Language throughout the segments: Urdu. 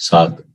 7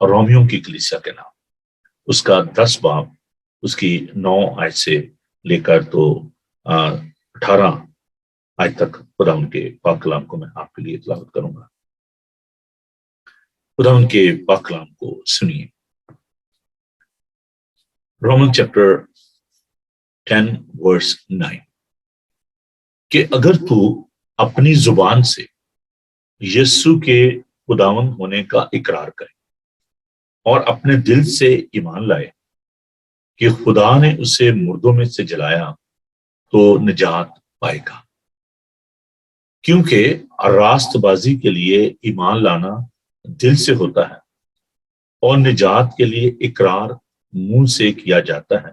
رومیوں کی کلیسیا کے نام، اس کا 10 باب، اس کی 9 آیت سے لے کر تو 18 آج تک خدا ان کے پاک کلام کو میں آپ کے لیے تلاوت کروں گا۔ خدا ان کے پاک کلام کو سنیے۔ رومن چیپٹر 10 ورس 9 کہ اگر تو اپنی زبان سے یسوع کے خداوند ہونے کا اقرار کرے اور اپنے دل سے ایمان لائے کہ خدا نے اسے مردوں میں سے جلایا تو نجات پائے گا، کیونکہ راست بازی کے لیے ایمان لانا دل سے ہوتا ہے اور نجات کے لیے اقرار منہ سے کیا جاتا ہے۔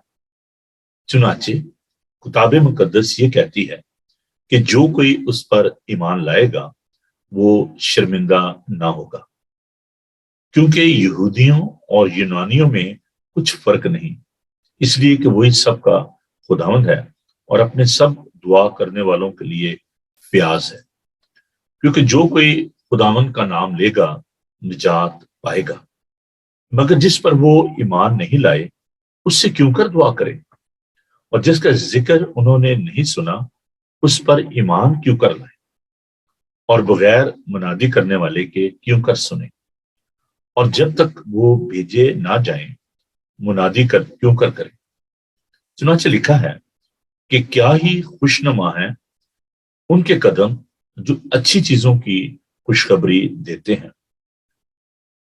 چنانچہ کتاب مقدس یہ کہتی ہے کہ جو کوئی اس پر ایمان لائے گا وہ شرمندہ نہ ہوگا، کیونکہ یہودیوں اور یونانیوں میں کچھ فرق نہیں، اس لیے کہ وہی سب کا خداوند ہے اور اپنے سب دعا کرنے والوں کے لیے فیاض ہے، کیونکہ جو کوئی خداوند کا نام لے گا نجات پائے گا۔ مگر جس پر وہ ایمان نہیں لائے اس سے کیوں کر دعا کرے، اور جس کا ذکر انہوں نے نہیں سنا اس پر ایمان کیوں کر لائے، اور بغیر منادی کرنے والے کے کیوں کر سنے، اور جب تک وہ بھیجے نہ جائیں منادی کیوں کر کرے۔ چنانچہ لکھا ہے کہ کیا ہی خوشنما ہے ان کے قدم جو اچھی چیزوں کی خوشخبری دیتے ہیں،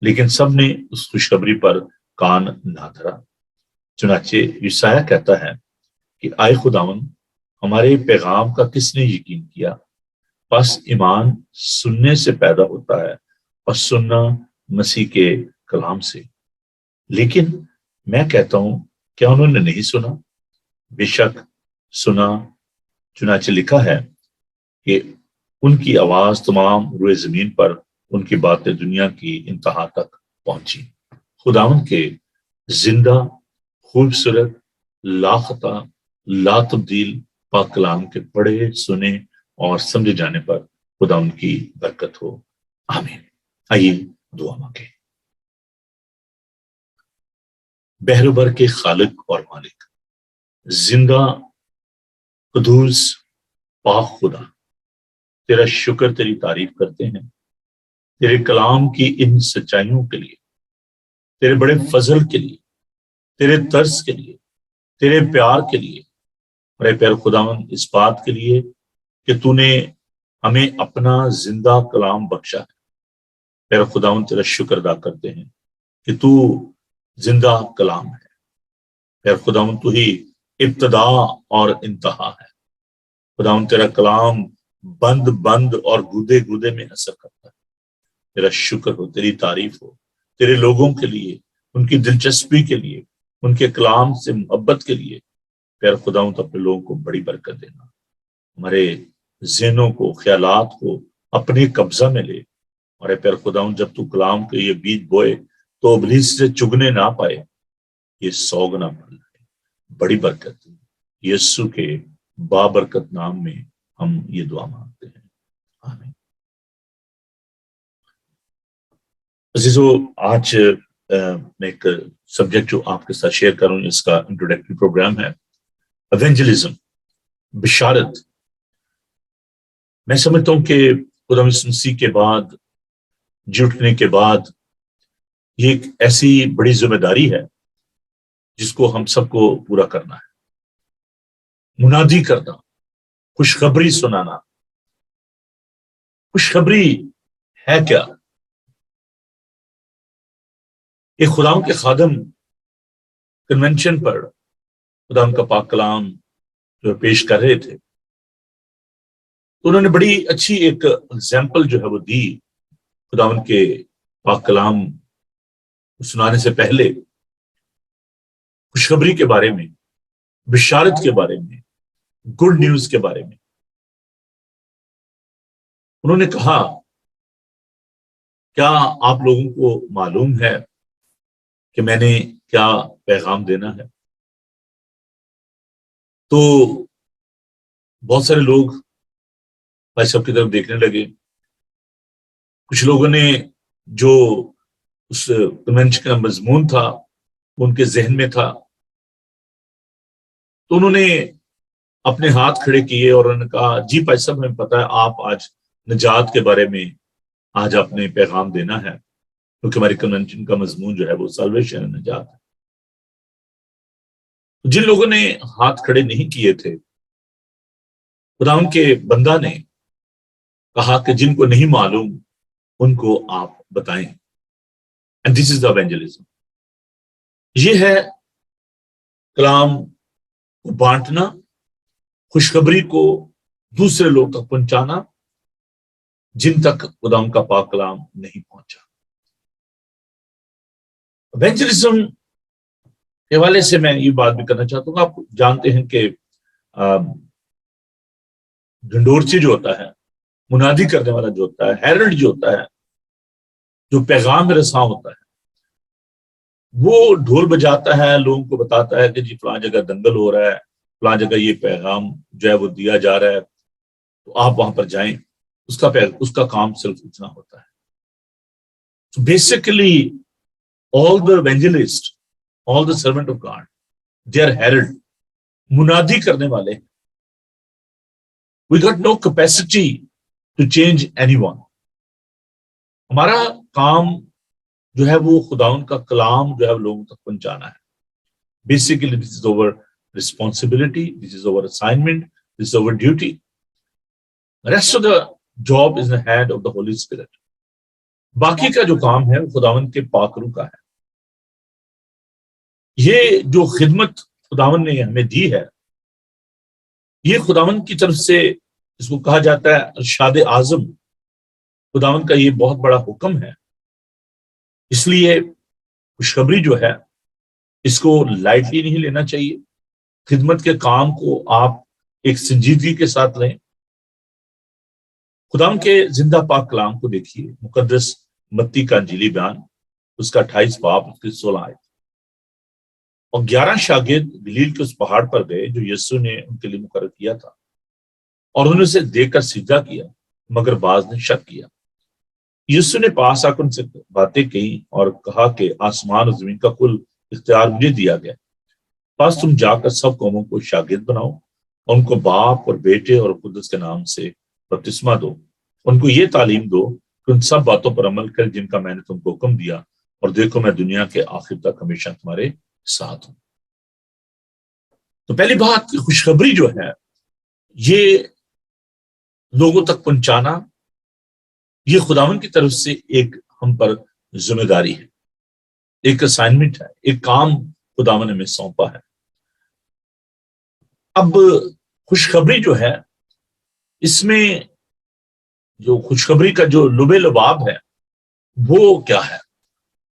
لیکن سب نے اس خوشخبری پر کان نہ دھرا۔ چنانچہ یسایہ کہتا ہے کہ آئے خداوند، ہمارے پیغام کا کس نے یقین کیا؟ پس ایمان سننے سے پیدا ہوتا ہے اور سننا مسیح کے کلام سے۔ لیکن میں کہتا ہوں کیا انہوں نے نہیں سنا؟ بے شک سنا۔ چنانچہ لکھا ہے کہ ان کی آواز تمام روئے زمین پر، ان کی باتیں دنیا کی انتہا تک پہنچی۔ خداوند کے زندہ، خوبصورت، لاخطا، لا تبدیل پاک کلام کے پڑھے، سنے اور سمجھے جانے پر خداوند کی برکت ہو، آمین۔ آئیے دعا مانگیں۔ بحر و بر کے خالق اور مالک، زندہ قدوس پاک خدا، تیرا شکر، تیری تعریف کرتے ہیں تیرے کلام کی ان سچائیوں کے لیے، تیرے بڑے فضل کے لیے، تیرے ترس کے لیے، تیرے پیار کے لیے، اور اے پیارے خداوند اس بات کے لیے کہ تو نے ہمیں اپنا زندہ کلام بخشا ہے۔ پیارے خداوند تیرا شکر ادا کرتے ہیں کہ تو زندہ کلام ہے۔ پیارے خداوند تو ہی ابتدا اور انتہا ہے۔ خداوند تیرا کلام بند بند اور گودے گودے میں اثر کرتا ہے۔ تیرا شکر ہو، تیری تعریف ہو تیرے لوگوں کے لیے، ان کی دلچسپی کے لیے، ان کے کلام سے محبت کے لیے۔ پیارے خداوند اپنے لوگوں کو بڑی برکت دینا، ہمارے ذہنوں کو، خیالات کو اپنے قبضہ میں لے، اور اے پیارے خداوند جب تو کلام کے یہ بیج بوئے تو ابلیس سے چگنے نہ پائے، یہ 100 گنا پھل ہے۔ بڑی برکت یسوع کے بابرکت نام میں ہم یہ دعا مانگتے ہیں، آمین۔ عزیزو، آج میں ایک سبجیکٹ جو آپ کے ساتھ شیئر کروں، اس کا انٹروڈکٹری پروگرام ہے ایونجلزم، بشارت۔ میں سمجھتا ہوں کہ خدا مسیح کے بعد، جی اٹھنے کے بعد، یہ ایک ایسی بڑی ذمہ داری ہے جس کو ہم سب کو پورا کرنا ہے۔ منادی کرنا، خوشخبری سنانا۔ خوشخبری ہے کیا؟ ایک خدا کے خادم کنونشن پر خدا کا پاک کلام جو پیش کر رہے تھے، تو انہوں نے بڑی اچھی ایک اگزامپل جو ہے وہ دی خدا کے پاک کلام سنانے سے پہلے، خوشخبری کے بارے میں، بشارت کے بارے میں، گڈ نیوز کے بارے میں۔ انہوں نے کہا کیا آپ لوگوں کو معلوم ہے کہ میں نے کیا پیغام دینا ہے؟ تو بہت سارے لوگ بھائی صاحب کی طرف دیکھنے لگے۔ کچھ لوگوں نے جو اس کنونشن کا مضمون تھا ان کے ذہن میں تھا، تو انہوں نے اپنے ہاتھ کھڑے کیے اور انہوں نے کہا جی بھائی صاحب ہمیں پتا ہے آپ آج نجات کے بارے میں آج اپنے پیغام دینا ہے، کیونکہ ہماری کنونشن کا مضمون جو ہے وہ سالویشن ہے، نجات ہے۔ جن لوگوں نے ہاتھ کھڑے نہیں کیے تھے، خدا ان کے بندہ نے کہا کہ جن کو نہیں معلوم ان کو آپ بتائیں، and this is the evangelism. یہ ہے کلام کو بانٹنا، خوشخبری کو دوسرے لوگ تک پہنچانا جن تک خدا ان کا پاک کلام نہیں پہنچا۔ ایونجلزم کے حوالے سے میں یہ بات بھی کرنا چاہتا ہوں، آپ جانتے ہیں کہ ڈنڈورچی جو ہوتا ہے، منادی کرنے والا جو ہوتا ہے، ہیرلڈ جو ہوتا ہے، جو پیغام رساں ہوتا ہے، وہ ڈھول بجاتا ہے، لوگوں کو بتاتا ہے کہ جی فلاں جگہ دنگل ہو رہا ہے، فلاں جگہ یہ پیغام جو ہے وہ دیا جا رہا ہے، تو آپ وہاں پر جائیں۔ اس کا کام صرف اتنا ہوتا ہے۔ So basically all the evangelists, all the servant of God, they are herald، منادی کرنے والے۔ We got no capacity to change anyone۔ ہمارا کام جو ہے وہ خداوند کا کلام جو ہے لوگوں تک پہنچانا ہے۔ Basically this is our responsibility, this is our assignment, this is our duty۔ Rest of the job is in the hand of the Holy Spirit۔ باقی کا جو کام ہے وہ خداوند کے پاک روح کا ہے۔ یہ جو خدمت خداوند نے ہمیں دی ہے، یہ خداوند کی طرف سے اس کو کہا جاتا ہے ارشاد اعظم۔ خداوند کا یہ بہت بڑا حکم ہے، اس لیے خوشخبری جو ہے اس کو لائٹلی نہیں لینا چاہیے۔ خدمت کے کام کو آپ ایک سنجیدگی کے ساتھ لیں۔ خداوند کے زندہ پاک کلام کو دیکھیے، مقدس متی کا انجیلی بیان، اس کا 28 باب، اس کی 16 آیت۔ اور 11 شاگرد گلیل کے اس پہاڑ پر گئے جو یسوع نے ان کے لیے مقرر کیا تھا، اور انہوں نے اسے دیکھ کر سجدہ کیا، مگر بعض نے شک کیا۔ یسوع نے پاس آ کر ان سے باتیں کہیں اور کہا کہ آسمان اور زمین کا کل اختیار مجھے دیا گیا، بس تم جا کر سب قوموں کو شاگرد بناؤ اور ان کو باپ اور بیٹے اور قدس کے نام سے بپتسمہ دو، ان کو یہ تعلیم دو کہ ان سب باتوں پر عمل کر جن کا میں نے تم کو حکم دیا، اور دیکھو میں دنیا کے آخر تک ہمیشہ تمہارے ساتھ ہوں۔ تو پہلی بات، خوشخبری جو ہے یہ لوگوں تک پہنچانا، یہ خداوند کی طرف سے ایک ہم پر ذمہ داری ہے، ایک اسائنمنٹ ہے، ایک کام خداوند نے ہمیں سونپا ہے۔ اب خوشخبری جو ہے، اس میں جو خوشخبری کا جو لب لباب ہے وہ کیا ہے،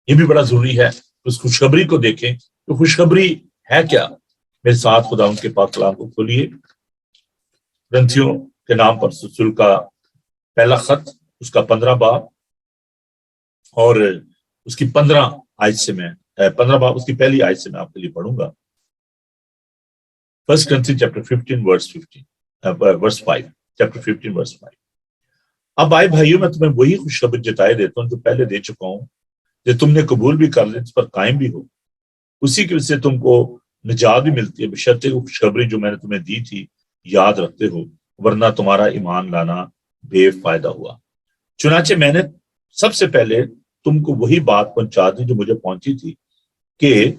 یہ بھی بڑا ضروری ہے۔ اس خوشخبری کو دیکھیں تو خوشخبری ہے کیا۔ میرے ساتھ خداوند کے پاک کلام کو کھولیے، گرنتھیوں کے نام پر رسول کا پہلا خط، اس کا 15 باب، اور اس کی 15 آیت سے میں 15 باب اس کی پہلی آیت سے میں آپ کے لیے پڑھوں گا۔ 1 Corinthians chapter 15 verse 5 chapter 15 verse 5۔ اب آئے بھائیوں، میں تمہیں وہی خوشخبری جتائے دیتا ہوں جو پہلے دے چکا ہوں، جو تم نے قبول بھی کر لی، اس پر قائم بھی ہو، اسی کی وجہ سے تم کو نجات بھی ملتی ہے، بشرطے وہ خوشخبری جو میں نے تمہیں دی تھی یاد رکھتے ہو، ورنہ تمہارا ایمان لانا بے فائدہ ہوا۔ چنانچہ میں نے سب سے پہلے تم کو وہی بات پہنچا دی جو مجھے پہنچی تھی، کہ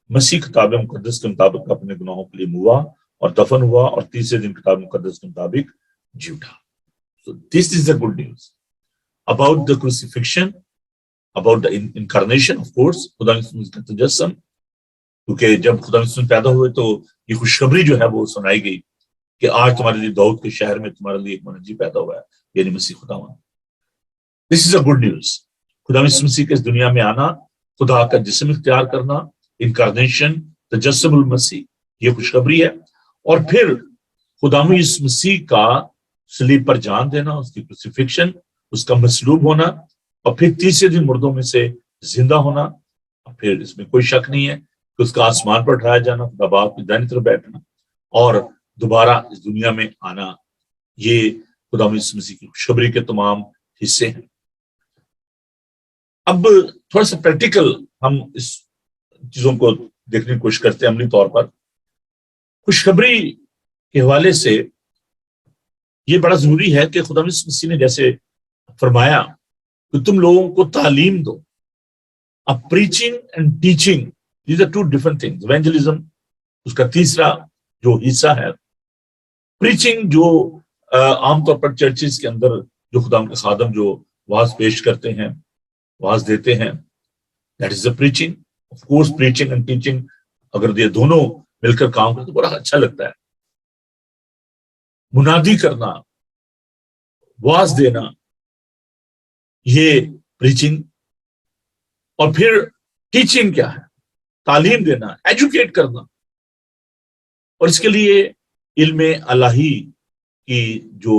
مسیح کتاب مقدس کے مطابق اپنے گناہوں کے لیے ہوا اور دفن ہوا، اور تیسرے دن کتاب مقدس کے مطابق جی اٹھا۔ So this is the good news about the crucifixion, about the incarnation, of course، خدا یسوع کا تجسم، کیونکہ جب خدا یسوع پیدا ہوئے تو یہ خوشخبری جو ہے وہ سنائی گئی کہ آج تمہارے لیے داؤد کے شہر میں تمہارے لیے ایک منجی پیدا ہوا ہے، یعنی مسیح خداوند۔ This is a good news۔ خدا یسوع مسیح کے اس دنیا میں آنا، خدا کا جسم اختیار کرنا، انکارنیشن، تجسم المسیح، یہ خوشخبری ہے۔ اور پھر خدا یسوع مسیح کا صلیب پر جان دینا، اس کی کروسیفکشن، اس کا مصلوب ہونا، اور پھر تیسرے دن مردوں میں سے زندہ ہونا، اور پھر اس میں کوئی شک نہیں ہے کہ اس کا آسمان پر اٹھایا جانا، خدا باپ کی دائنی طرف بیٹھنا، اور دوبارہ اس دنیا میں آنا۔ یہ خدا یسوع مسیح کی خوشخبری کے تمام حصے ہیں۔ اب تھوڑا سا پریکٹیکل ہم اس چیزوں کو دیکھنے کی کوشش کرتے ہیں عملی طور پر. خوشخبری کے حوالے سے یہ بڑا ضروری ہے کہ خدا مسیح نے جیسے فرمایا کہ تم لوگوں کو تعلیم دو. اب preaching and teaching these are two different things. Evangelism اس کا تیسرا جو حصہ ہے. پریچنگ جو عام طور پر چرچز کے اندر جو خدا کے خادم جو واز پیش کرتے ہیں, واز دیتے ہیں, that is a preaching. Of course preaching and teaching اگر یہ دونوں مل کر کام کرتے تو بڑا اچھا لگتا ہے. منادی کرنا, واز دینا, یہ پریچنگ. اور پھر ٹیچنگ کیا ہے؟ تعلیم دینا, ایجوکیٹ کرنا. اور اس کے لیے علم الہی کی جو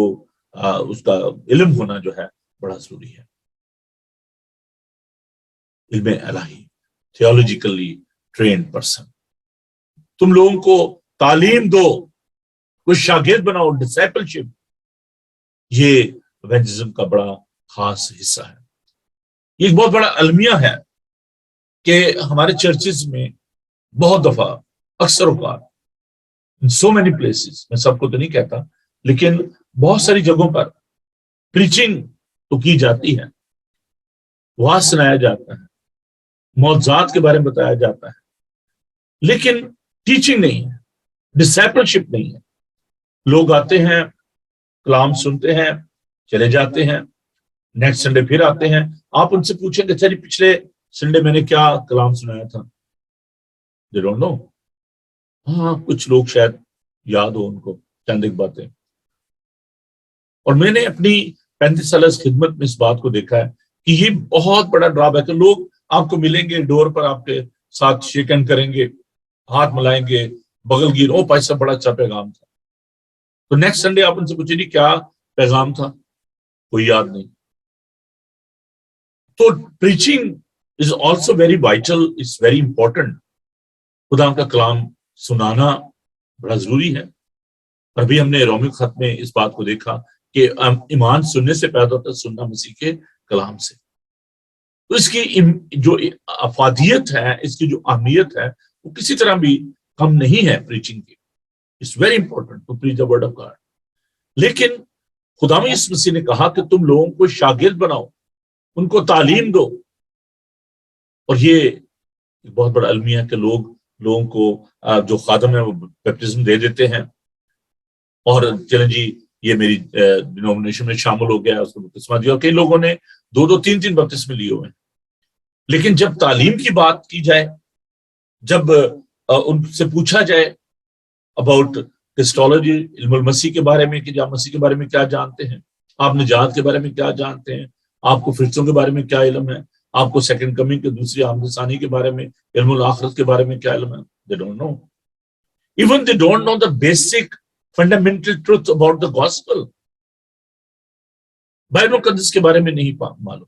اس کا علم ہونا جو ہے بڑا ضروری ہے. علم الہی, تھیولوجیکلی ٹرینڈ پرسن. تم لوگوں کو تعلیم دو, کچھ شاگرد بناؤ, ڈسائپلشپ. یہ ایونجلزم کا بڑا خاص حصہ ہے. یہ ایک بہت بڑا المیہ ہے کہ ہمارے چرچز میں بہت دفعہ, اکثر اوقات, سو مینی پلیسز, میں سب کو تو نہیں کہتا لیکن بہت ساری جگہوں پر پریچنگ تو کی جاتی ہے, واز سنایا جاتا ہے, معجزات کے بارے میں بتایا جاتا ہے, لیکن ٹیچنگ نہیں ہے, ڈسائپلشپ نہیں ہے. لوگ آتے ہیں, کلام سنتے ہیں, چلے جاتے ہیں, نیکسٹ سنڈے پھر آتے ہیں. آپ ان سے پوچھیں کہ اچھا جی پچھلے سنڈے میں نے کیا کلام سنایا تھا؟ they don't know. ہاں کچھ لوگ شاید یاد ہو ان کو چند ایک باتیں. اور میں نے اپنی 35 سالہ خدمت میں اس بات کو دیکھا ہے کہ یہ بہت بڑا ڈراب ہے کہ لوگ آپ کو ملیں گے, ڈور پر آپ کے ساتھ شیک ہینڈ کریں گے, ہاتھ ملائیں گے, بغل گیر, او بھائی صاحب بڑا اچھا پیغام تھا. تو نیکسٹ سنڈے آپ ان سے پوچھیں گے کیا پیغام تھا, کوئی یاد نہیں. تو preaching is also very vital, it's very important. خدا کا کلام سنانا بڑا ضروری ہے. اور ابھی ہم نے رومی خط میں اس بات کو دیکھا کہ ایمان سننے سے پیدا ہوتا ہے, سننا مسیح کے کلام سے. تو اس کی جو افادیت ہے, اس کی جو اہمیت ہے, وہ کسی طرح بھی کم نہیں ہے پریچنگ کی. It's very important to preach the word of God. لیکن خدا یسوع مسیح نے کہا کہ تم لوگوں کو شاگرد بناؤ, ان کو تعلیم دو. اور یہ ایک بہت بڑا المیہ ہے کہ لوگوں کو جو خادم ہے وہ بیپٹزم دے دیتے ہیں, اور چلیں جی یہ میری ڈینومینیشن میں شامل ہو گیا, اس کو بپتسمہ دیا. کئی لوگوں نے 2 3 بپتسمے لیے ہوئے ہیں. لیکن جب تعلیم کی بات کی جائے, جب ان سے پوچھا جائے اباؤٹ کرسٹولوجی, علم المسیح کے بارے میں کہ آپ مسیح کے بارے میں کیا جانتے ہیں, آپ نجات کے بارے میں کیا جانتے ہیں, آپ کو فرشتوں کے بارے میں کیا علم ہے, آپ کو سیکنڈ کمنگ کے دوسری آمد ثانی کے بارے میں, علم الآخرت کے بارے میں کیا علم ہے, they don't know. Even they don't know the basic fundamental truth about the gospel. Bible مقدس کے بارے میں نہیں معلوم.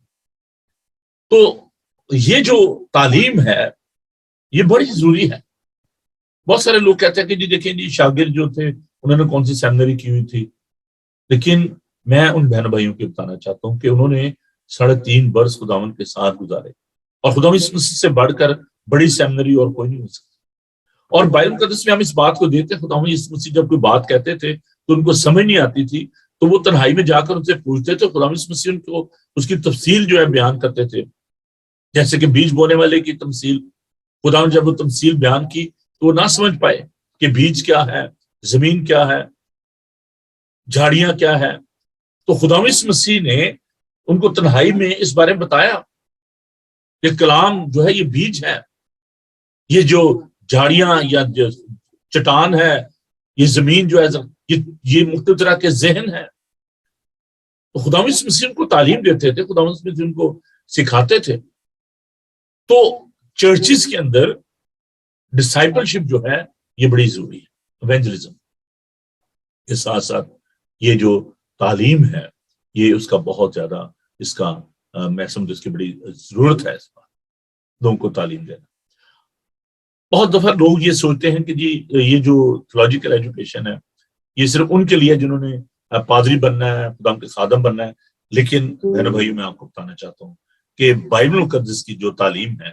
تو یہ جو تعلیم ہے یہ بڑی ضروری ہے. بہت سارے لوگ کہتے ہیں کہ جی دیکھیں جی شاگرد جو تھے انہوں نے کون سی سیمنری کی ہوئی تھی, لیکن میں ان بہن بھائیوں کو بتانا چاہتا ہوں کہ انہوں نے 3.5 برس خداوند کے ساتھ گزارے, اور خداوند یسوع مسیح سے بڑھ کر بڑی سیمنری اور کوئی نہیں ہو سکتی. اور بائبل مقدس میں ہم اس بات کو دیکھتے ہیں, خداوند یسوع مسیح جب کوئی بات کہتے تھے تو ان کو سمجھ نہیں آتی تھی, تو وہ تنہائی میں جا کر ان سے پوچھتے تھے. خداوند یسوع مسیح ان کو اس کی تفصیل جو ہے بیان کرتے تھے, جیسے کہ بیج بونے والے کی تمثیل. خداوند جب وہ تمثیل بیان کی تو وہ نہ سمجھ پائے کہ بیج کیا ہے, زمین کیا ہے, جھاڑیاں کیا ہے. تو خداوند یسوع مسیح نے ان کو تنہائی میں اس بارے میں بتایا کہ کلام جو ہے یہ بیج ہے, یہ جو جھاڑیاں یا جو چٹان ہے, یہ زمین جو ہے یہ مختلف طرح کے ذہن ہے. تو خداوند یسوع مسیح ان کو تعلیم دیتے تھے, خداوند یسوع مسیح ان کو سکھاتے تھے. تو چرچز کے اندر ڈسائپلشپ جو ہے یہ بڑی ضروری ہے. ایونجلزم کے ساتھ ساتھ یہ جو تعلیم ہے یہ اس کا بہت زیادہ اس کا میں سمجھوں اس کی بڑی ضرورت ہے. اس بات لوگوں کو تعلیم دینا. بہت دفعہ لوگ یہ سوچتے ہیں کہ جی یہ جو تھیولوجیکل ایجوکیشن ہے یہ صرف ان کے لیے جنہوں نے پادری بننا ہے, خدا کے خادم بننا ہے. لیکن میرے بھائی میں آپ کو بتانا چاہتا ہوں کہ بائبل مقدس کی جو تعلیم ہے،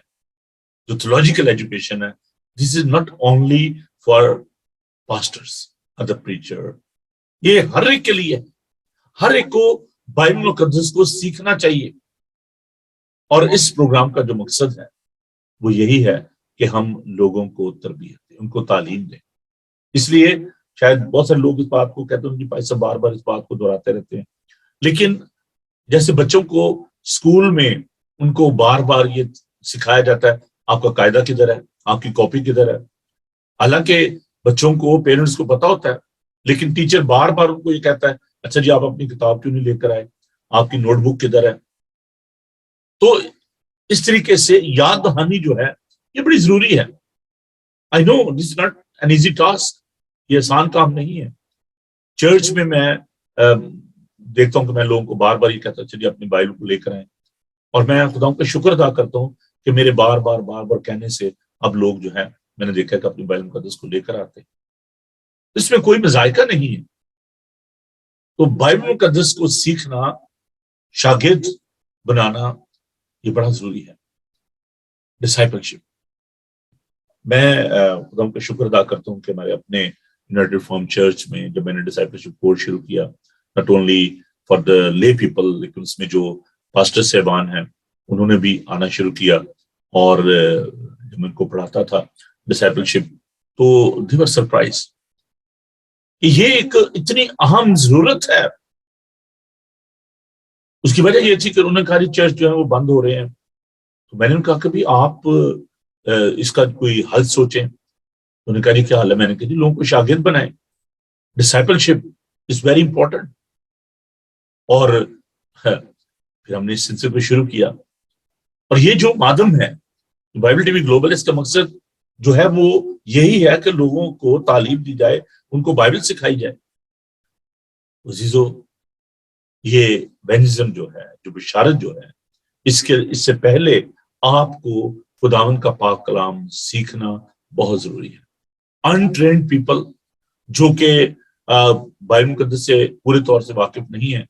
جو تھولوجیکل ایجوکیشن ہے، this is not only for pastors other preacher, یہ ہر ایک کے لیے، ہر ایک کو بائبل مقدس کو سیکھنا چاہیے. اور اس پروگرام کا جو مقصد ہے وہ یہی ہے کہ ہم لوگوں کو تربیت دیں، ان کو تعلیم دیں. اس لیے شاید بہت سارے لوگ اس بات کو کہتے ہیں کہ بھائی صاحب بار بار اس بات کو دہراتے رہتے ہیں، لیکن جیسے بچوں کو اسکول میں ان کو بار بار یہ سکھایا جاتا ہے آپ کا قاعدہ کدھر ہے، آپ کی کاپی کدھر ہے، حالانکہ بچوں کو پیرنٹس کو پتا ہوتا ہے، لیکن ٹیچر بار بار ان کو یہ کہتا ہے اچھا جی آپ اپنی کتاب کیوں نہیں لے کر آئے، آپ کی نوٹ بک کدھر ہے. تو اس طریقے سے یاد دہانی جو ہے یہ بڑی ضروری ہے. I know this is not an easy task, یہ آسان کام نہیں ہے. چرچ میں دیکھتا ہوں کہ میں لوگوں کو بار بار یہ کہتا ہوں چلیے اپنی بائبل کو لے کر آئیں، اور میں خداؤں کا شکر ادا کرتا ہوں کہ میرے بار بار کہنے سے اب لوگ جو ہے میں نے دیکھا کہ اپنی بائبل مقدس کو لے کر آتے. اس میں کوئی مذائقہ نہیں ہے. تو بائبل مقدس کو سیکھنا، شاگرد بنانا یہ بڑا ضروری ہے. ڈسائپلشپ، میں خدا کا شکر ادا کرتا ہوں کہ ہمارے اپنے یونائٹڈ ریفارم چرچ میں جب میں نے ڈسائپلشپ کورس شروع کیا، ناٹ اونلی فار دا لے پیپل، لیکن اس میں جو پاسٹر صاحبان ہیں انہوں نے بھی آنا شروع کیا، اور جب میں ان کو پڑھاتا تھا ڈسائپلشپ تو دے ور سرپرائز کہ یہ ایک اتنی اہم ضرورت ہے. اس کی وجہ یہ تھی کہ انہوں نے کہا چرچ جو ہے وہ بند ہو رہے ہیں. تو میں نے کہا کہ بھی آپ اس کا کوئی حل سوچیں. انہوں نے کہا جی کیا حل ہے؟ میں نے کہا جی لوگوں کو شاگرد بنائیں. ڈسائپلشپ از ویری امپورٹنٹ. اور پھر ہم نے اس سلسلے کو شروع کیا، اور یہ جو مادم ہے بائبل ٹی وی گلوبل، اس کا مقصد جو ہے وہ یہی ہے کہ لوگوں کو تعلیم دی جائے، ان کو بائبل سکھائی جائے. عزیزو، یہ ایونجلزم جو ہے، جو بشارت جو ہے، اس سے پہلے آپ کو خداوند کا پاک کلام سیکھنا بہت ضروری ہے. انٹرینڈ پیپل جو کہ بائبل مقدس سے پورے طور سے واقف نہیں ہے،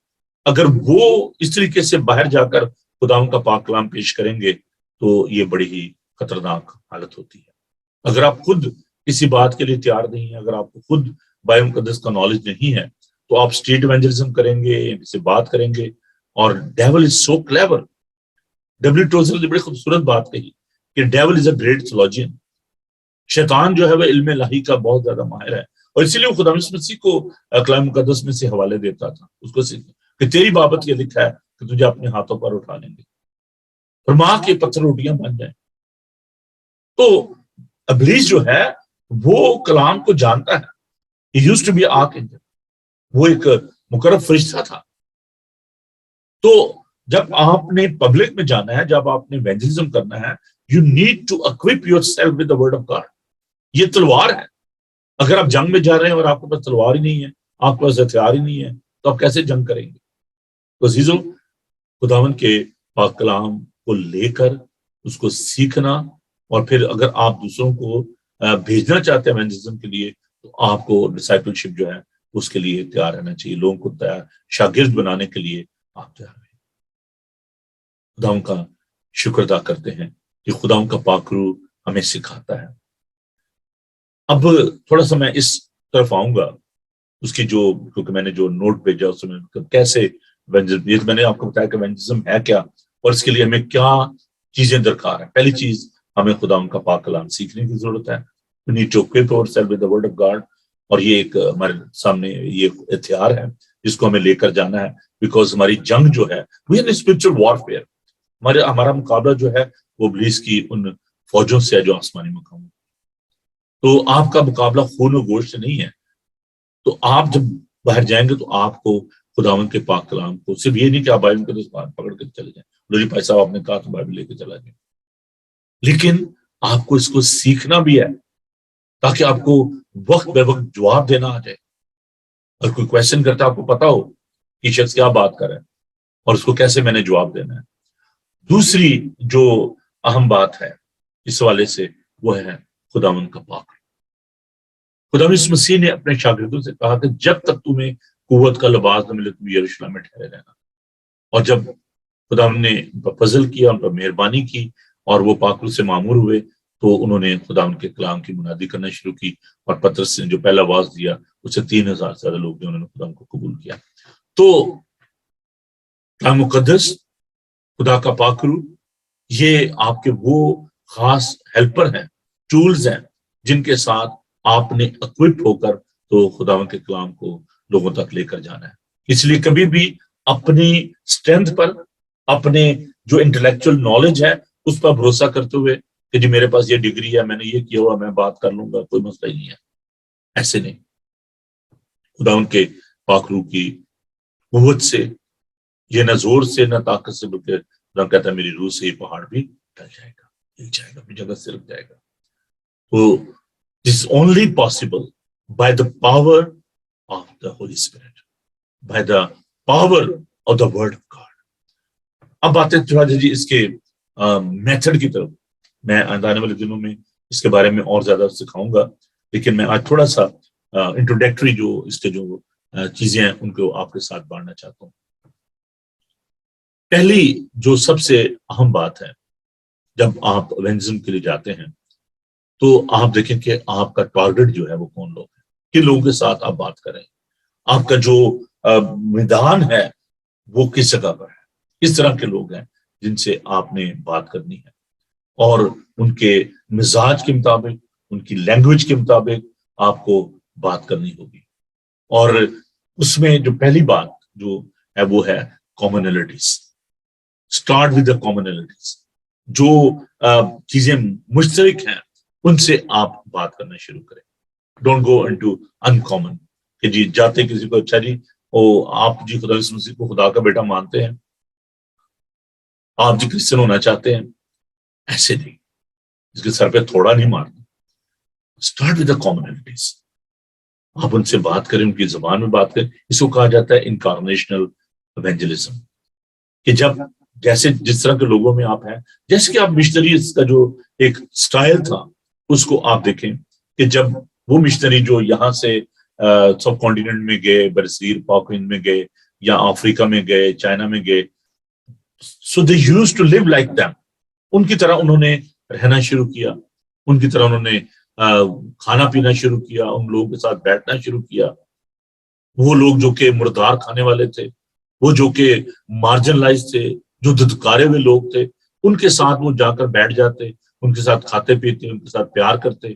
اگر وہ اس طریقے سے باہر جا کر خداوند کا پاک کلام پیش کریں گے تو یہ بڑی ہی خطرناک حالت ہوتی ہے. اگر آپ خود کسی بات کے لیے تیار نہیں ہیں، اگر آپ کو خود بائبل مقدس کا نالج نہیں ہے، تو آپ اسٹریٹ ایونجلزم کریں گے، سے بات کریں گے. اور devil is so clever. W Tozer نے بڑی خوبصورت بات کہی کہ ڈیول از اے گریٹ تھیولوجین. شیطان جو ہے وہ علم الہی کا بہت زیادہ ماہر ہے، اور اسی لیے وہ خدا مسیح کو کلام مقدس میں سے حوالے دیتا تھا اس کو کہ تیری بابت یہ لکھا ہے کہ تجھے اپنے ہاتھوں پر اٹھا لیں گے اور ماں کے پتھر روٹیاں بن جائیں. تو ابلیس جو ہے وہ کلام کو جانتا ہے. He used to be an archangel. وہ ایک مقرب فرشتہ تھا. تو جب آپ نے پبلک میں جانا ہے، جب آپ نے ایونجلزم کرنا ہے، you need to equip yourself with the word of God. یہ تلوار ہے. اگر آپ جنگ میں جا رہے ہیں اور آپ کے پاس تلوار ہی نہیں ہے، آپ کے پاس ہتھیار ہی نہیں ہے، تو آپ کیسے جنگ کریں گے؟ تو عزیزو، خداوند کے پاک کلام کو لے کر اس کو سیکھنا، اور پھر اگر آپ دوسروں کو بھیجنا چاہتے ہیں ایونجلزم کے لیے، تو آپ کو ڈسائپلشپ جو ہے اس کے لیے تیار رہنا چاہیے. لوگوں کو تیار شاگرد بنانے کے لیے آپ تیار رہیں. خداوند کا شکر ادا کرتے ہیں کہ خداوند کا پاک روح ہمیں سکھاتا ہے. اب تھوڑا سا میں اس طرف آؤں گا، اس کی جو کیونکہ میں نے جو نوٹ بھیجا اس میں کیسے یہ میں نے آپ کو بتایا کہ ایونجلزم ہے کیا، اور اس کے لیے ہمیں کیا چیزیں درکار ہیں. پہلی چیز، ہمیں خداوند کا پاک کلام سیکھنے کی ضرورت ہے. We need to equip ourselves with the word of God. اور یہ ایک ہمارے سامنے یہ ہتھیار ہے جس کو ہمیں لے کر جانا ہے، بیکاز ہماری جنگ جو ہے وہ اسپرچل وارفیئر. ہمارا مقابلہ جو ہے وہ ابلیس کی ان فوجوں سے ہے جو آسمانی مقاموں. تو آپ کا مقابلہ خون و گوشت سے نہیں ہے. تو آپ جب باہر جائیں گے تو آپ کو خداوند کے پاک کلام کو صرف یہ نہیں کہ آپ بائبل کو پکڑ کے چلے جائیں، لوجی بھائی صاحب آپ نے کہا تو بائبل لے کے چلا جائیں، لیکن آپ کو اس کو سیکھنا بھی ہے تاکہ آپ کو وقت بے وقت جواب دینا آ جائے. اور کوئی کویشچن کرتا ہے آپ کو پتا ہو کہ شخص کیا بات کر رہا ہے اور اس کو کیسے میں نے جواب دینا ہے. دوسری جو اہم بات ہے اس حوالے سے وہ ہے خداوند کا پاک. خداوند یسوع مسیح نے اپنے شاگردوں سے کہا کہ جب تک تمہیں قوت کا لباس نہ ملے تم یروشلم میں ٹھہرے رہنا. اور جب خدا نے ان پر فضل کیا، ان پر مہربانی کی، اور وہ پاک روح سے معمور ہوئے، تو انہوں نے خدا ان کے کلام کی منادی کرنا شروع کی، اور پطرس نے جو پہلا واعظ دیا اس سے 3,000 سے زیادہ لوگ جو انہوں نے خدا کو قبول کیا۔ تو کلام مقدس، خدا کا پاک روح، یہ آپ کے وہ خاص ہیلپر ہیں، ٹولز ہیں، جن کے ساتھ آپ نے اکوپڈ ہو کر تو خدا کے کلام کو لوگوں تک لے کر جانا ہے۔ اس لیے کبھی بھی اپنی اسٹرینتھ پر، اپنے جو انٹلیکچوئل نالج ہے اس پر بھروسہ کرتے ہوئے کہ جی میرے پاس یہ ڈگری ہے، میں نے یہ کیا ہوا، میں بات کر لوں گا، کوئی مسئلہ ہی نہیں ہے، ایسے نہیں۔ خدا ان کے پاک روح کی قوت سے، یہ نہ زور سے نہ طاقت سے، بلکہ خدا کہتا ہے میری روح سے یہ پہاڑ بھی ٹل جائے گا، ہل جائے گا، اپنی جگہ سے رک جائے گا۔ تو this is only possible by the power of the Holy Spirit, by the power of the word of God. اب باتیں تھوڑا جی اس کے میتھڈ کی طرف، میں آنے والے دنوں میں اس کے بارے میں اور زیادہ سکھاؤں گا، لیکن میں آج تھوڑا سا انٹروڈکٹری جو اس کے جو چیزیں ہیں ان کو آپ کے ساتھ بانٹنا چاہتا ہوں۔ پہلی جو سب سے اہم بات ہے، جب آپ ایونجلزم کے لیے جاتے ہیں تو آپ دیکھیں کہ آپ کا ٹارگٹ جو ہے وہ کون لوگ ہیں، کن لوگوں کے ساتھ آپ بات کریں، آپ کا جو میدان ہے وہ کس جگہ پر ہے، کس طرح کے لوگ ہیں جن سے آپ نے بات کرنی ہے، اور ان کے مزاج کے مطابق، ان کی لینگویج کے مطابق آپ کو بات کرنی ہوگی۔ اور اس میں جو پہلی بات جو ہے وہ ہے کامنلٹیز۔ اسٹارٹ ود دا کامنلٹیز، جو چیزیں مشترک ہیں ان سے آپ بات کرنا شروع کریں۔ ڈونٹ گو انٹو انکامن، کہ جی جاتے کسی کو اچھا جی آپ جی خدا یسوع مسیح کو خدا کا بیٹا مانتے ہیں، آپ جی کرسچن ہونا چاہتے ہیں، ایسے نہیں، اس کے سر پہ تھوڑا نہیں مارنا۔ اسٹارٹ ود دا کامنلٹیز، آپ ان سے بات کریں، ان کی زبان میں بات کریں۔ اس کو کہا جاتا ہے انکارنیشنل ایونجلزم، کہ جب جیسے جس طرح کے لوگوں میں آپ ہیں، جیسے کہ آپ مشنریز کا جو ایک سٹائل تھا اس کو آپ دیکھیں کہ جب وہ مشنری جو یہاں سے سب کانٹیننٹ میں گئے، برصغیر پاک ہند میں گئے، یا افریقہ میں گئے، چائنا میں گئے، so they use to live like them, ان کی طرح انہوں نے رہنا شروع کیا، ان کی طرح انہوں نے کھانا پینا شروع کیا، ان لوگوں کے ساتھ بیٹھنا شروع کیا۔ وہ لوگ جو کہ مردار کھانے والے تھے، وہ جو کہ مارجنلائز تھے، جو دھتکارے ہوئے لوگ تھے، ان کے ساتھ وہ جا کر بیٹھ جاتے، ان کے ساتھ کھاتے پیتے، ان کے ساتھ پیار کرتے۔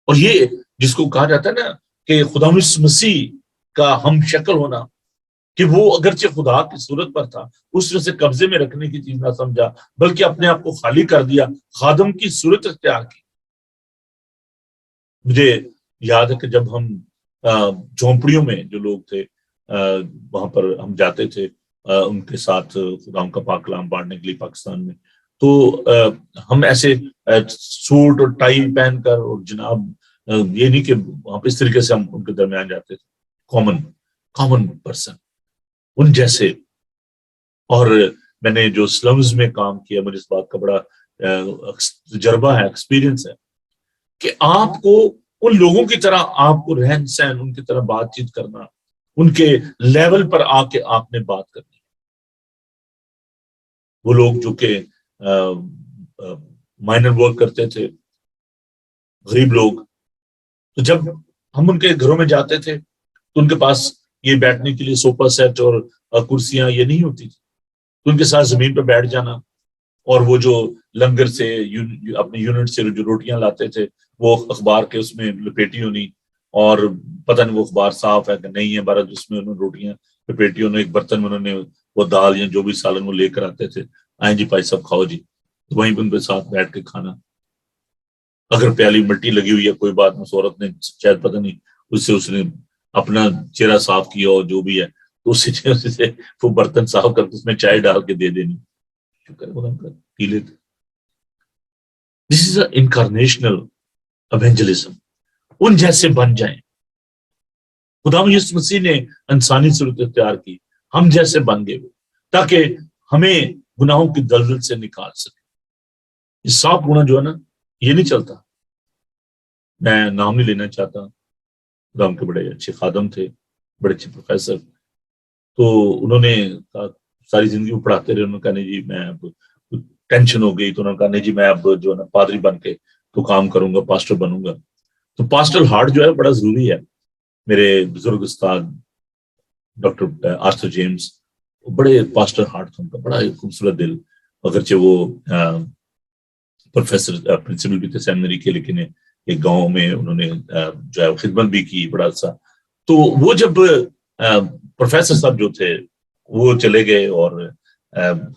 اور یہ جس کو کہا جاتا ہے نا کہ خدا یسوع مسیح کا ہم شکل ہونا، کہ وہ اگرچہ خدا کی صورت پر تھا، اس نے اسے قبضے میں رکھنے کی چیز نہ سمجھا، بلکہ اپنے آپ کو خالی کر دیا، خادم کی صورت اختیار کی۔ مجھے یاد ہے کہ جب ہم جھونپڑیوں میں جو لوگ تھے وہاں پر ہم جاتے تھے ان کے ساتھ خدا کا پاک کلام بانٹنے کے لیے پاکستان میں، تو ہم ایسے سوٹ اور ٹائی پہن کر، اور جناب یہ نہیں کہ وہاں پہ اس طریقے سے ہم ان کے درمیان جاتے تھے، کامن پرسن ان جیسے۔ اور میں نے جو سلمز میں کام کیا، مجھے اس بات کا بڑا تجربہ ہے، ایکسپیرینس ہے، کہ آپ کو ان لوگوں کی طرح آپ کو رہن سہن، ان کی طرح بات چیت کرنا، ان کے لیول پر آ کے آپ نے بات کرنی۔ وہ لوگ جو کہ مائنر ورک کرتے تھے، غریب لوگ، تو جب ہم ان کے گھروں میں جاتے تھے تو ان کے پاس یہ بیٹھنے کے لیے صوفہ سیٹ اور کرسیاں یہ نہیں ہوتی تھی، تو ان کے ساتھ زمین پہ بیٹھ جانا، اور وہ جو لنگر سے اپنے یونٹ سے جو روٹیاں لاتے تھے وہ اخبار کے اس میں لپیٹی ہونی، اور پتہ نہیں وہ اخبار صاف ہے کہ نہیں ہے، بہرحال اس میں انہوں نے روٹیاں لپیٹی ہونی، ایک برتن میں انہوں نے وہ دال یا جو بھی سالن وہ لے کر آتے تھے، آئیں جی بھائی سب کھاؤ جی، تو وہیں پہ ان کے ساتھ بیٹھ کے کھانا۔ اگر پیالی مٹی لگی ہوئی ہے کوئی بات نہیں، عورت نے شاید پتہ نہیں اس نے اپنا چہرہ صاف کیا اور جو بھی ہے، تو اس سے وہ برتن صاف کر کے اس میں چائے ڈال کے دے دینی، پی لیتے۔ دس از اے انکارنیشنل ایونجلزم، ان جیسے بن جائیں۔ خدا یسوع مسیح نے انسانی صورت اختیار کی، ہم جیسے بن گئے وہ، تاکہ ہمیں گناہوں کی دلدل سے نکال سکے۔ یہ صاف ہونا جو ہے نا، یہ نہیں چلتا۔ میں نام نہیں لینا چاہتا، خدا کے بڑے اچھے خادم تھے، بڑے اچھے پروفیسر، تو انہوں نے کہا ساری زندگی وہ پڑھاتے رہے. انہوں نے کہا نہیں جی میں اب ٹینشن ہو گئی, تو انہوں نے کہا نہیں جی میں اب جو ہے نا پادری بن کے تو کام کروں گا, پاسٹر بنوں گا. تو پاسٹر ہارٹ جو ہے بڑا ضروری ہے. میرے بزرگ استاد ڈاکٹر آرتھر جیمز, بڑے پاسٹر ہارٹ تھا ان کا, بڑا خوبصورت دل. اگرچہ وہ پروفیسر پرنسپل بھی تھے سیمنری کے, لیکن ایک گاؤں میں انہوں نے جو ہے خدمت بھی کی بڑا سا. تو وہ جب پروفیسر صاحب جو تھے وہ چلے گئے اور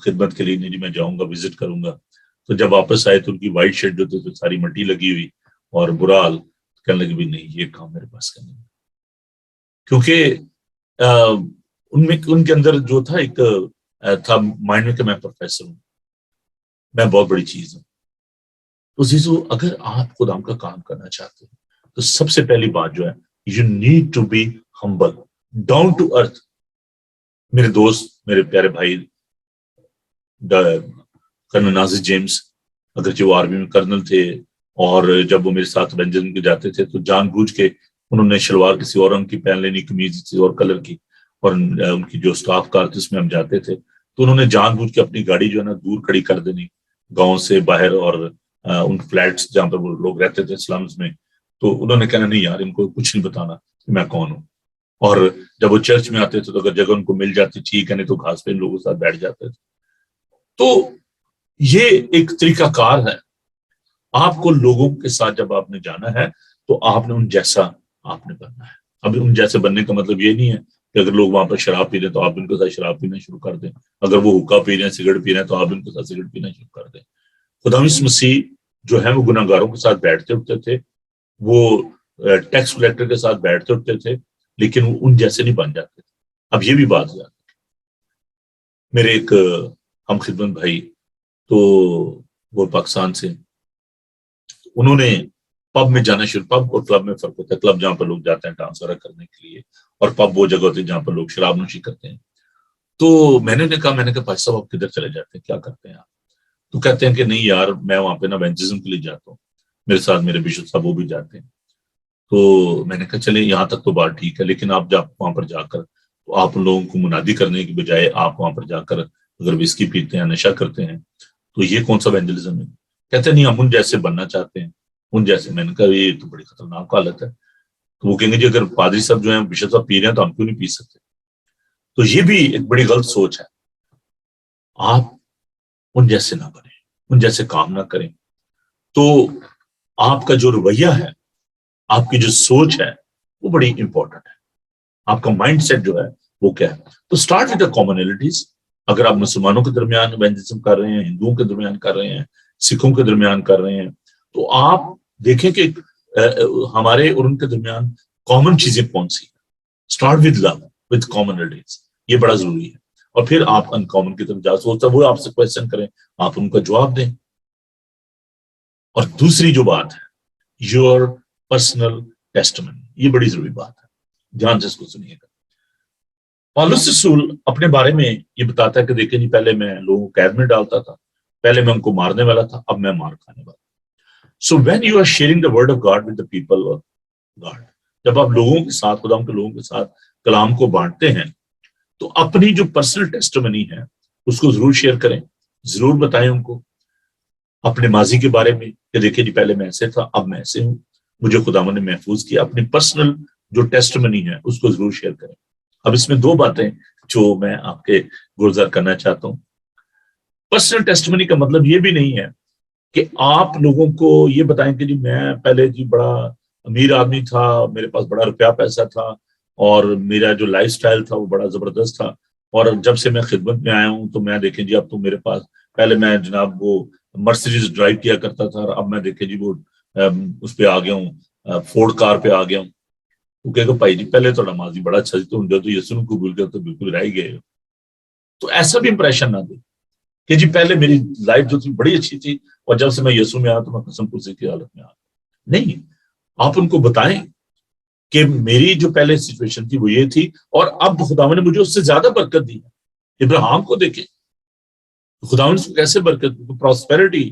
خدمت کے لیے نہیں جی میں جاؤں گا وزٹ کروں گا, تو جب واپس آئے تو ان کی وائٹ شرٹ جو تھی ساری مٹی لگی ہوئی اور برا حال. کہنے لگے بھی نہیں یہ کام میرے پاس کرنے میں, کیونکہ ان کے اندر جو تھا ایک تھا مائنڈ میں کہ میں پروفیسر ہوں, میں بہت بڑی چیز ہوں. تو عزیزو اگر آپ خدا کا کام کرنا چاہتے ہیں تو سب سے پہلی بات جو ہے you need to be humble, down to earth. میرے دوست, میرے پیارے بھائی کرنل ناصر جیمز, اگرچہ وہ آرمی میں کرنل تھے, اور جب وہ میرے ساتھ ایونجلزم کے جاتے تھے تو جان بوجھ کے انہوں نے شلوار کسی اور رنگ کی پہن لینی, قمیض کسی اور کلر کی, اور ان کی جو اسٹاف کار تھی اس میں ہم جاتے تھے تو انہوں نے جان بوجھ کے اپنی گاڑی جو ہے نا دور کھڑی کر دینی گاؤں سے باہر, اور ان فلیٹس جہاں پر وہ لوگ رہتے تھے سلمز میں, تو انہوں نے کہنا نہیں یار ان کو کچھ نہیں بتانا کہ میں کون ہوں. اور جب وہ چرچ میں آتے تھے تو اگر جگہ ان کو مل جاتی ٹھیک ہے, نہیں تو گھاس پہ ان لوگوں کے ساتھ بیٹھ جاتے تھے. تو یہ ایک طریقہ کار ہے. آپ کو لوگوں کے ساتھ جب آپ نے جانا ہے تو آپ نے ان جیسا آپ نے بننا ہے. اب ان جیسے بننے کا مطلب یہ نہیں ہے کہ اگر لوگ وہاں پر شراب پی رہے ہیں تو آپ ان کے ساتھ شراب پینا شروع کر دیں, اگر وہ حقہ پی رہے ہیں سگریٹ پی رہے ہیں تو آپ ان کے ساتھ سگریٹ پینا شروع کر دیں. خدا یسوع مسیح جو ہے وہ گناہ گاروں کے ساتھ بیٹھتے اٹھتے تھے, وہ ٹیکس کلیکٹر کے ساتھ بیٹھتے اٹھتے تھے, لیکن وہ ان جیسے نہیں بن جاتے تھے. اب یہ بھی بات یاد ہے, میرے ایک ہم خدمت بھائی تو وہ پاکستان سے, انہوں نے پب میں جانا شروع, پب اور کلب میں فرق ہوتا ہے. کلب جہاں پر لوگ جاتے ہیں ڈانس وغیرہ کرنے کے لیے, اور پب وہ جگہ ہوتی ہے جہاں پر لوگ شراب نوشی کرتے ہیں. تو میں نے کہا بھائی صاحب آپ کدھر چلے جاتے ہیں, کیا کرتے ہیں آپ؟ تو کہتے ہیں کہ نہیں یار میں وہاں پہ نا ایونجلزم کے لیے جاتا ہوں, میرے ساتھ میرے بشپ صاحب وہ بھی جاتے ہیں. تو میں نے کہا چلے یہاں تک تو بات ٹھیک ہے, لیکن آپ جب وہاں پر جا کر تو آپ ان لوگوں کو منادی کرنے کی بجائے آپ وہاں پر جا کر اگر وسکی پیتے ہیں, نشہ کرتے ہیں, تو یہ کون سا ایونجلزم ہے؟ کہتے ہیں نہیں ہم ان جیسے بننا چاہتے ہیں, ان جیسے. میں نے کہا یہ تو بڑی خطرناک حالت ہے. تو وہ کہیں گے جی اگر پادری صاحب جو ہیں بشپ صاحب پی رہے ہیں تو ہم کیوں نہیں پی سکتے؟ تو یہ بھی ایک بڑی غلط سوچ ہے. آپ ان جیسے نہ بنیں, ان جیسے کام نہ کریں. تو آپ کا جو رویہ ہے, آپ کی جو سوچ ہے وہ بڑی امپورٹنٹ ہے. آپ کا مائنڈ سیٹ جو ہے وہ کیا ہے. تو اسٹارٹ ود دا کامنلٹیز. اگر آپ مسلمانوں کے درمیان ایونجلزم کر رہے ہیں, ہندوؤں کے درمیان کر رہے ہیں, سکھوں کے درمیان کر رہے ہیں, تو آپ دیکھیں کہ ہمارے اور ان کے درمیان کامن چیزیں کون سی ہیں. اسٹارٹ ود لو, ود کامنلٹیز, یہ بڑا ضروری ہے. اور پھر آپ ان کامن کی طرف جا سوچتا وہ آپ سے کوشچن کریں, آپ ان کا جواب دیں. اور دوسری جو بات ہے یور پرسنل ٹیسٹمنی, یہ بڑی ضروری بات ہے, دھیان سے اس کو سنیے گا. پالوس رسول اپنے بارے میں یہ بتاتا ہے کہ دیکھیں جی پہلے میں لوگوں کو قید میں ڈالتا تھا, پہلے میں ان کو مارنے والا تھا, اب میں مار کھانے والا. So when you are sharing the word of God with the people of God, جب آپ لوگوں کے ساتھ, خدا کے لوگوں کے ساتھ کلام کو بانٹتے ہیں, تو اپنی جو پرسنل ٹیسٹمنی ہے اس کو ضرور شیئر کریں, ضرور بتائیں ان کو اپنے ماضی کے بارے میں کہ دیکھیں جی پہلے میں ایسے تھا, اب میں ایسے ہوں, مجھے خداوند نے محفوظ کیا. اپنی پرسنل جو ٹیسٹمنی ہے اس کو ضرور شیئر کریں. اب اس میں دو باتیں جو میں آپ کے گزار کرنا چاہتا ہوں. پرسنل ٹیسٹمنی کا مطلب یہ بھی نہیں ہے کہ آپ لوگوں کو یہ بتائیں کہ جی میں پہلے جی بڑا امیر آدمی تھا, میرے پاس بڑا روپیہ پیسہ تھا, اور میرا جو لائف سٹائل تھا وہ بڑا زبردست تھا, اور جب سے میں خدمت میں آیا ہوں تو میں دیکھیں جی اب تو میرے پاس, پہلے میں جناب وہ مرسیڈیز ڈرائیو کیا کرتا تھا, اب میں دیکھیں جی وہ اس پہ آ گیا ہوں, فورڈ کار پہ آ گیا ہوں. وہ کہے گا بھائی جی پہلے تو نمازی بڑا اچھا تو جو تو یسوع کو بھول کر تو بالکل رہ گئے. تو ایسا بھی امپریشن نہ دے کہ جی پہلے میری لائف جو تھی بڑی اچھی تھی, اور جب سے میں یسوع میں آیا تو میں قسم پرسی کی حالت میں آ گیا. نہیں, آپ ان کو بتائیں کہ میری جو پہلے سچویشن تھی وہ یہ تھی, اور اب خداوند نے مجھے اس سے زیادہ برکت دی ہے. ابراہیم کو دیکھیں, خداوند اس کو کیسے برکت, پراسپیرٹی,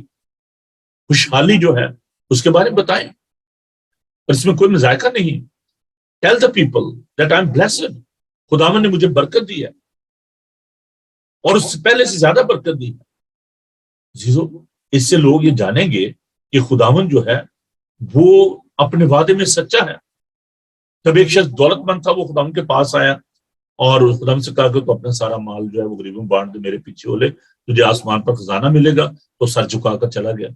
خوشحالی جو ہے اس کے بارے میں بتائیں, اور اس میں کوئی مذائقہ نہیں. Tell the people that I am blessed, خداوند نے مجھے برکت دی ہے. اور اس سے پہلے سے زیادہ برکت دی. عزیزو اس سے لوگ یہ جانیں گے کہ خداوند جو ہے وہ اپنے وعدے میں سچا ہے. جب ایک شخص دولت مند تھا وہ خداوند کے پاس آیا اور خداوند سے کہا کہ تو اپنا سارا مال جو ہے وہ غریبوں بانٹ دے، میرے پیچھے ہو لے، تجھے آسمان پر خزانہ ملے گا. تو سر جھکا کر چلا گیا.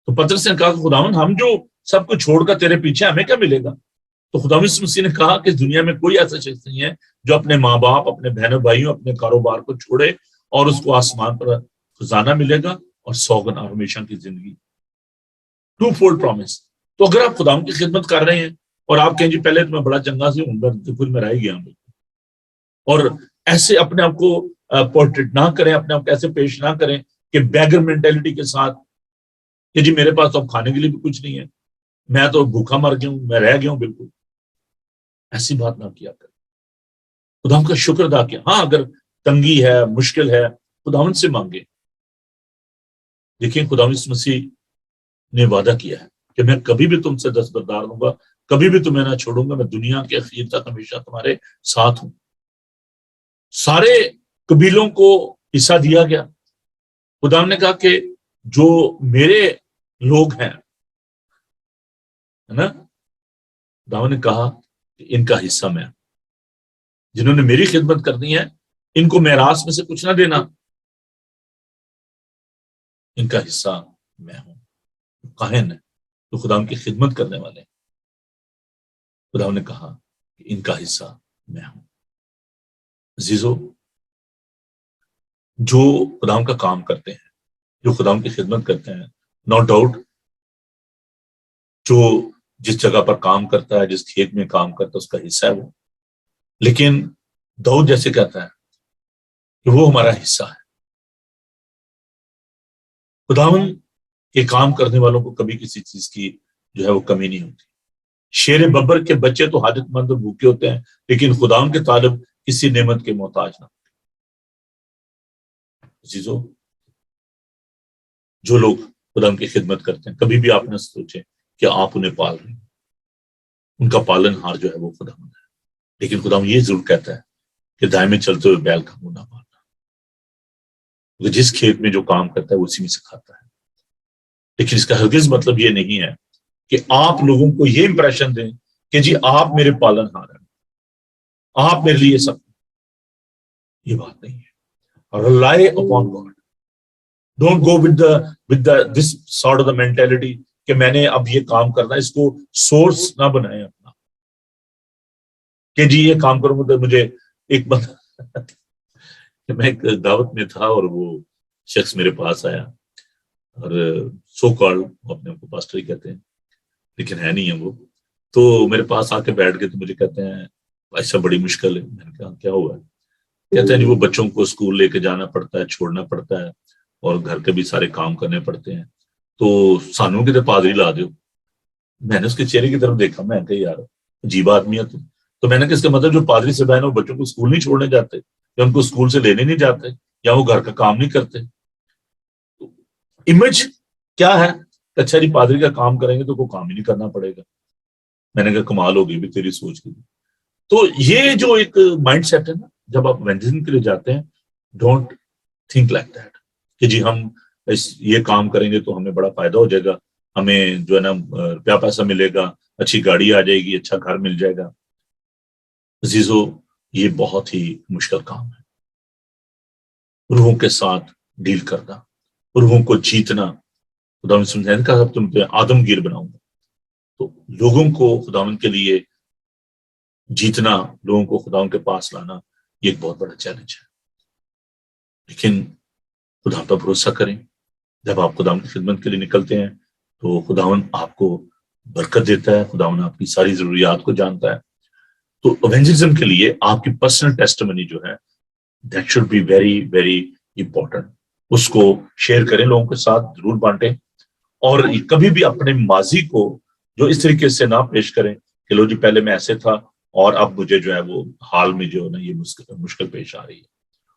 تو پطرس نے کہا کہ خداوند ہم جو سب کو چھوڑ کر تیرے پیچھے، ہمیں کیا ملے گا؟ تو خداوند یسوع مسیح نے کہا کہ اس دنیا میں کوئی ایسا شخص نہیں ہے جو اپنے ماں باپ، اپنے بہنوں بھائیوں، اپنے کاروبار کو چھوڑے اور اس کو آسمان پر خزانہ ملے گا اور 100 گنا ہمیشہ کی زندگی. 2 فولڈ پرومس. تو اگر آپ خداوند کی خدمت کر رہے ہیں اور آپ کہیں جی پہلے تو میں بڑا چنگا سے ہوں، پھر میں رہ گیا ہوں، اور ایسے اپنے آپ کو پورٹریٹ نہ کریں، اپنے آپ کو ایسے پیش نہ کریں کہ بیگر مینٹیلٹی کے ساتھ کہ جی میرے پاس تو اب کھانے کے لیے بھی کچھ نہیں ہے، میں تو بھوکا مر گیا ہوں، میں رہ گیا ہوں. بالکل ایسی بات نہ کیا کریں. خداوند کا شکر ادا کیا. ہاں اگر تنگی ہے، مشکل ہے، خداوند سے مانگے. دیکھیں خداوند مسیح نے وعدہ کیا ہے کہ میں کبھی بھی تم سے دستبردار ہوں گا، کبھی بھی تمہیں نہ چھوڑوں گا، میں دنیا کے اخیر تک ہمیشہ تمہارے ساتھ ہوں. سارے قبیلوں کو حصہ دیا گیا. خداوند نے کہا کہ جو میرے لوگ ہیں نا، خداوند نے کہا کہ ان کا حصہ میں، جنہوں نے میری خدمت کرنی ہے ان کو میراث میں سے کچھ نہ دینا، ان کا حصہ میں ہوں. کاہن ہے تو خداوند کی خدمت کرنے والے، خداوند نے کہا کہ ان کا حصہ میں ہوں. عزیزو جو خداوند کا کام کرتے ہیں، جو خداوند کی خدمت کرتے ہیں، نو ڈاؤٹ جو جس جگہ پر کام کرتا ہے، جس کھیت میں کام کرتا ہے، اس کا حصہ ہے وہ. لیکن داؤد جیسے کہتا ہے کہ وہ ہمارا حصہ ہے. خداوند کے کام کرنے والوں کو کبھی کسی چیز کی جو ہے وہ کمی نہیں ہوتی. شیر ببر کے بچے تو حاجت مند اور بھوکے ہوتے ہیں، لیکن خداوند کے طالب کسی نعمت کے محتاج نہ. عزیزو جو لوگ خداوند کی خدمت کرتے ہیں، کبھی بھی آپ نہ سوچیں کہ آپ انہیں پال رہے ہیں. ان کا پالن ہار جو ہے وہ خداوند ہے. لیکن خداوند یہ ضرور کہتا ہے کہ دائیں میں چلتے ہوئے بیل کا منہ نہ مارنا، کیونکہ جس کھیت میں جو کام کرتا ہے وہ اسی میں سے کھاتا ہے. لیکن اس کا ہرگز مطلب یہ نہیں ہے کہ آپ لوگوں کو یہ امپریشن دیں کہ جی آپ میرے پالن ہار ہیں، آپ میرے لیے سب. یہ بات نہیں ہے. Rely upon God. Don't go with this sort of the mentality کہ میں نے اب یہ کام کرنا. اس کو سورس نہ بنائیں اپنا کہ جی یہ کام کروں گا. تو مجھے ایک بات میں ایک دعوت میں تھا اور وہ شخص میرے پاس آیا اور سو کال اپنے آپ کو پاسٹر ہی کہتے ہیں لیکن ہے نہیں ہے وہ. تو میرے پاس آ کے بیٹھ گئے تو مجھے کہتے ہیں ایسا بڑی مشکل ہے. میں نے کہا کیا ہوا ہے؟ کہتے ہیں جی وہ بچوں کو اسکول لے کے جانا پڑتا ہے، چھوڑنا پڑتا ہے، اور گھر کے بھی سارے کام کرنے پڑتے ہیں، تو سانوں کی تو پادری لا دو. میں نے اس کے چہرے کی طرف دیکھا، میں کہ یار عجیب آدمی ہے تو میں نے کہا اس کا مطلب جو پادری سے بہن وہ بچوں کو اسکول نہیں چھوڑنے جاتے، یا ان کو اسکول سے لینے نہیں جاتے، یا وہ گھر کا کام نہیں کرتے. امیج کیا ہے؟ اچھا جی پادری کا کام کریں گے تو کوئی کام ہی نہیں کرنا پڑے گا. میں نے کہا کمال ہوگی بھی تیری سوچ کی. تو یہ جو ایک مائنڈ سیٹ ہے نا، جب آپ ایونجلزم کے لیے جاتے ہیں، ڈونٹ تھنک لائک دیٹ کہ جی ہم یہ کام کریں گے تو ہمیں بڑا فائدہ ہو جائے گا، ہمیں جو ہے نا روپیہ پیسہ ملے گا، اچھی گاڑی آ جائے گی، اچھا گھر مل جائے گا. عزیزو یہ بہت ہی مشکل کام ہے. روحوں کے ساتھ ڈیل کرنا، روحوں کو جیتنا. خداوند نے کہا تم پہ آدمگیر بناؤں گا. تو لوگوں کو خداوند کے لیے جیتنا، لوگوں کو خداوند کے پاس لانا، یہ ایک بہت بڑا چیلنج ہے. لیکن خدا پر بھروسہ کریں. جب آپ خداوند کی خدمت کے لیے نکلتے ہیں تو خداوند آپ کو برکت دیتا ہے، خداوند آپ کی ساری ضروریات کو جانتا ہے. تو ایونجلزم کے لیے آپ کی پرسنل ٹیسٹمنی جو ہے that should be very very important. اس کو شیئر کریں، لوگوں کے ساتھ ضرور بانٹیں، اور کبھی بھی اپنے ماضی کو جو اس طریقے سے نہ پیش کریں کہ لو جی پہلے میں ایسے تھا اور اب مجھے جو ہے وہ حال میں جو ہے نا یہ مشکل پیش آ رہی ہے.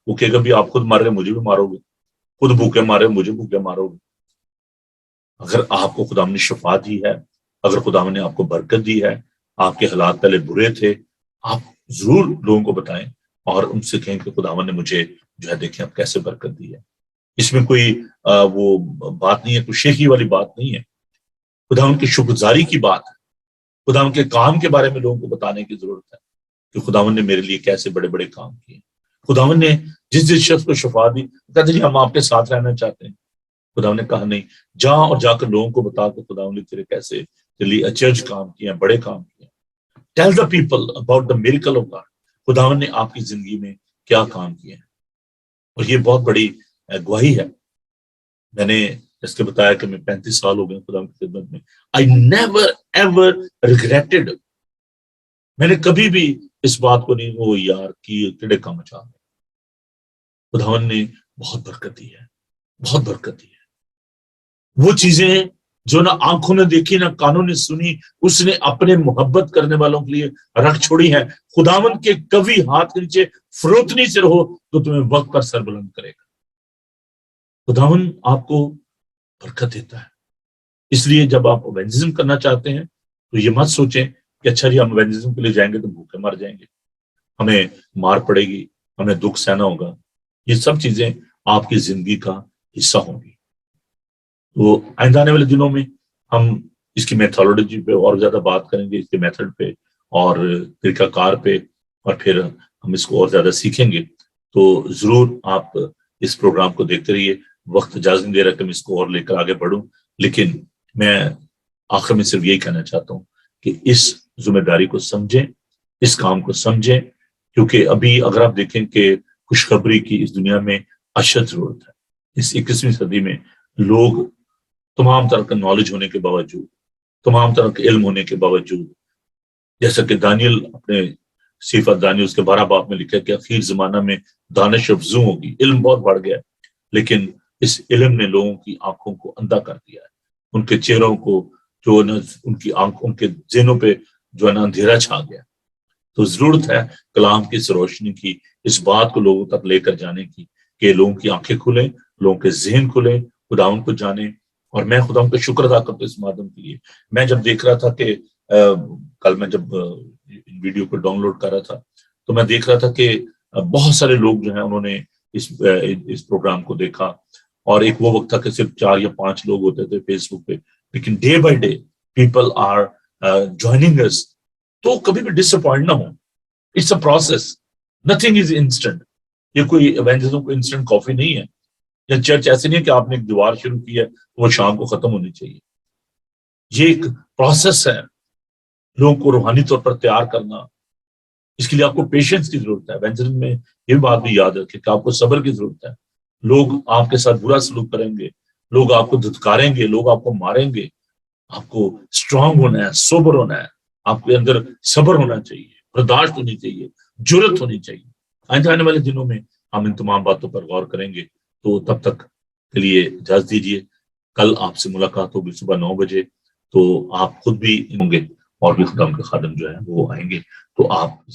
وہ کہ کبھی آپ خود مار رہے مجھے بھی مارو گے، خود بھوکے مارے مجھے بھوکے مارو گے. اگر آپ کو خدا نے شفا دی ہے، اگر خدا نے آپ کو برکت دی ہے، آپ کے حالات پہلے برے تھے، آپ ضرور لوگوں کو بتائیں اور ان سے کہیں کہ خدا نے مجھے جو ہے دیکھیں اب کیسے برکت دی ہے. اس میں کوئی وہ بات نہیں ہے، کوئی شیخی والی بات نہیں ہے. خدا ان کی شکرگزاری کی بات ہے. خدا ان کے کام کے بارے میں لوگوں کو بتانے کی ضرورت ہے کہ خداوند نے میرے لیے کیسے بڑے بڑے کام کیے. خداوند نے جس شخص کو شفا دی، کہتے جی ہم آپ کے ساتھ رہنا چاہتے ہیں. خداوند نے کہا نہیں، جا اور جا کر لوگوں کو بتا کہ خداوند نے تیرے کیسے تیرے لیے اچرج کام کیے ہیں، بڑے کام کیے ہیں. Tell the people about the miracle of God. خداوند نے آپ کی زندگی میں کیا کام کیے ہیں. اور یہ بہت بڑی گواہی ہے. میں نے اس کے بتایا کہ میں 35 سال ہو گئے خدا کی خدمت میں. I never ever regretted. میں نے کبھی بھی اس بات کو نہیں وہ یار کی کیڑے کا مچا. خداوند نے بہت برکت دی ہے، بہت برکت دی ہے. وہ چیزیں جو نہ آنکھوں نے دیکھی نہ کانوں نے سنی، اس نے اپنے محبت کرنے والوں کے لیے رکھ چھوڑی ہیں. خداوند کے کبھی ہاتھ کے نیچے فروتنی سے رہو تو تمہیں وقت پر سر بلند کرے گا. خداوند آپ کو برکت دیتا ہے. اس لیے جب آپ ایونجلزم کرنا چاہتے ہیں تو یہ مت سوچیں کہ اچھا جی ہم ایونجلزم کے لیے جائیں گے تو بھوکے مر جائیں گے، ہمیں مار پڑے گی، ہمیں دکھ سہنا ہوگا. یہ سب چیزیں آپ کی زندگی کا حصہ ہوں گی. تو آئندہ آنے والے دنوں میں ہم اس کی میتھڈولوجی پہ اور زیادہ بات کریں گے، اس کے میتھڈ پہ اور طریقہ کار پہ، اور پھر ہم اس کو اور زیادہ سیکھیں گے. تو ضرور آپ اس پروگرام کو دیکھتے رہیے. وقت اجازت نہیں دے رہا کہ میں اس کو اور لے کر آگے بڑھوں، لیکن میں آخر میں صرف یہی کہنا چاہتا ہوں کہ اس ذمہ داری کو سمجھیں، اس کام کو سمجھیں، کیونکہ ابھی اگر آپ دیکھیں کہ خوشخبری کی اس دنیا میں اشد ضرورت ہے. اس 21ویں صدی میں لوگ تمام طرح کا نالج ہونے کے باوجود، تمام طرح کے علم ہونے کے باوجود، جیسا کہ دانیل اپنے صفت دانیل اس کے 12 باب میں لکھا کہ اخیر زمانہ میں دانش افزوں ہوگی. علم بہت بڑھ گیا، لیکن اس علم نے لوگوں کی آنکھوں کو اندھا کر دیا ہے. ان کے چہروں کو جو نا ان کی آنکھوں کے ذہنوں پہ جو ہے نا اندھیرا چھا گیا. تو ضرورت ہے کلام کی اس روشنی کی، اس بات کو لوگوں تک لے کر جانے کی کہ لوگوں کی آنکھیں کھلیں، لوگوں کے ذہن کھلیں، خداوند کو جانیں. اور میں خداوند کا شکر ادا کرتا ہوں اس مادم کے لیے. میں جب دیکھ رہا تھا کہ کل میں جب ویڈیو کو ڈاؤن لوڈ کر رہا تھا تو میں دیکھ رہا تھا کہ بہت سارے لوگ جو ہیں انہوں نے اس پروگرام کو دیکھا. اور ایک وہ وقت تھا کہ صرف 4 یا 5 لوگ ہوتے تھے فیس بک پہ، لیکن day by day people are joining us. تو کبھی بھی ڈس اپوائنٹ نہ ہو. It's a process, nothing is instant. یہ کوئی ایونجلزم کو انسٹنٹ کافی نہیں ہے. یا چرچ ایسے نہیں ہے کہ آپ نے ایک دیوار شروع کی ہے وہ شام کو ختم ہونی چاہیے. یہ ایک پروسیس ہے لوگوں کو روحانی طور پر تیار کرنا. اس کے لیے آپ کو پیشنس کی ضرورت ہے. ایونجلزم میں یہ بات بھی یاد رکھیں کہ آپ کو صبر کی ضرورت ہے. لوگ آپ کے ساتھ برا سلوک کریں گے، لوگ آپ کو دھتکاریں گے، لوگ آپ کو ماریں گے. آپ کو اسٹرانگ ہونا ہے، سوبر ہونا ہے. آپ کے اندر صبر ہونا چاہیے، برداشت ہونی چاہیے، جرت ہونی چاہیے. آئندہ آنے والے دنوں میں ہم ان تمام باتوں پر غور کریں گے. تو تب تک کے لیے اجازت دیجیے. کل آپ سے ملاقات ہوگی صبح 9 بجے. تو آپ خود بھی ہوں گے اور بھی خدا کے خادم جو ہے وہ آئیں گے. تو آپ